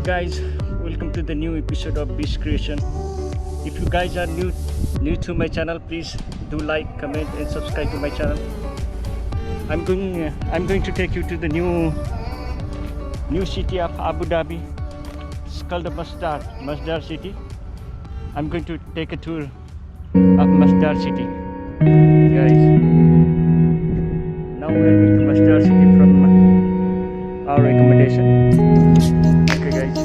guys, welcome to the new episode of Bish creation. If you guys are new to my channel, please do like, comment and subscribe to my channel. I'm going to take you to the new city of Abu Dhabi. It's called the Masdar city. I'm going to take a tour of Masdar city, guys. Now we are going to Masdar city from our accommodation. Okay, guys.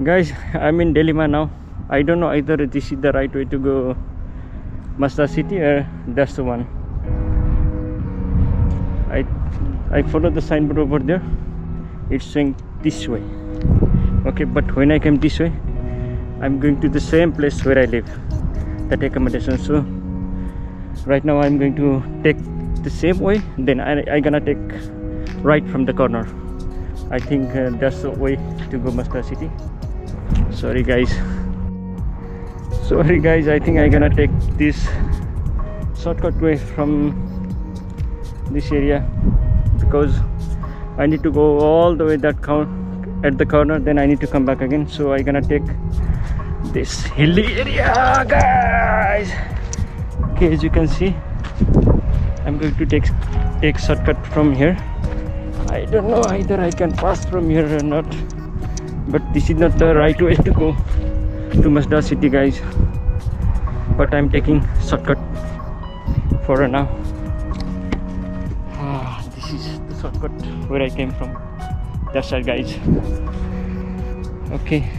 Guys, I'm in Delhi now. I don't know either this is the right way to go Masdar city or that's the one. I follow the signboard over there. It's saying this way. Okay, but when I came this way, I'm going to the same place where I live, that accommodation. So right now I'm going to take the same way, then I gonna take right from the corner. I think that's the way to go Masdar city. Sorry guys, I think I'm gonna take this shortcut way from this area because I need to go all the way at the corner, then I need to come back again. So I'm gonna take this hilly area, guys. Okay, as you can see, I'm going to take shortcut from here. I don't know either I can pass from here or not, but this is not the right way to go to Masdar city, guys. But I'm taking shortcut for now. This is the shortcut where I came from. That's right, guys. Okay.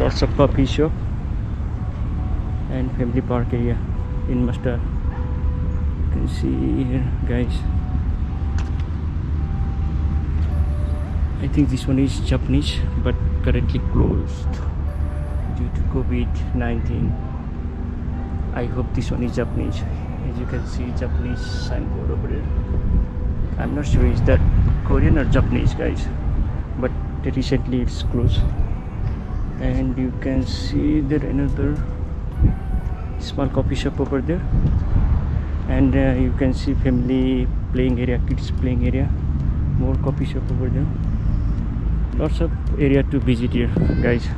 lots of coffee shop and family park area in Masdar. You can see here, guys. I think this one is Japanese but currently closed due to COVID-19. I hope this one is Japanese. As you can see, Japanese signboard over there. I'm not sure is that Korean or Japanese, guys, but recently it's closed. And you can see there another small coffee shop over there, and you can see family playing area, kids playing area, more coffee shop over there. Lots of area to visit here, guys.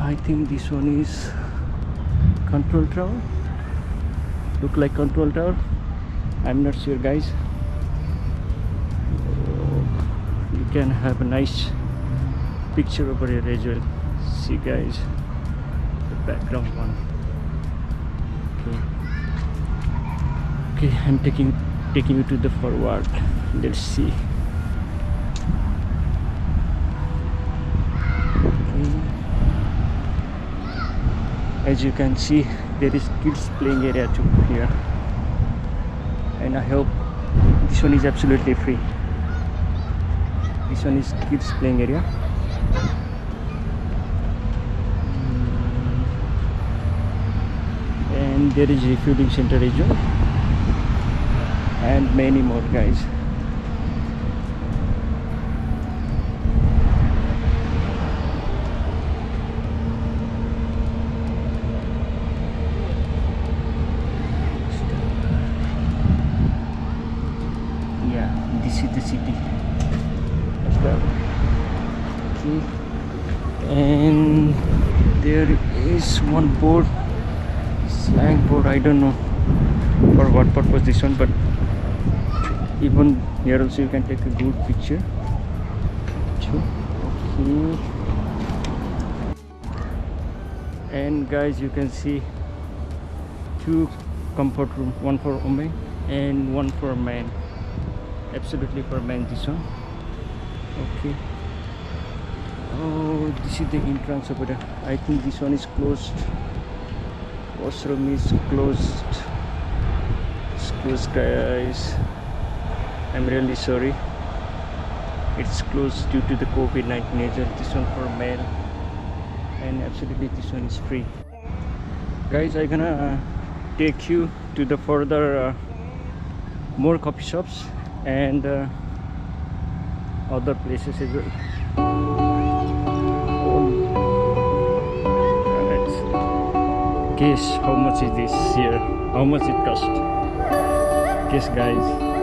I think this one is control tower. Look like control tower. I'm not sure, guys. You can have a nice picture over here as well. See, guys, the background one. Okay, I'm taking you to the forward. Let's see. As you can see, there is kids playing area too here, and I hope this one is absolutely free. This one is kids playing area. And there is refueling center as well, and many more, guys. This is the city. Okay. And there is one board, slang board. I don't know for what purpose this one, but even here also you can take a good picture. Okay. And guys, you can see two comfort room, one for women and one for men. Absolutely for men, this one. Okay. Oh, this is the entrance over there. I think this one is closed. Washroom is closed. It's closed, guys. I'm really sorry. It's closed due to the COVID-19 agent. This one for men, and absolutely this one is free. Guys, I'm gonna take you to the further more coffee shops and other places as well. Guess how much is this here? How much it cost? Guess, guys.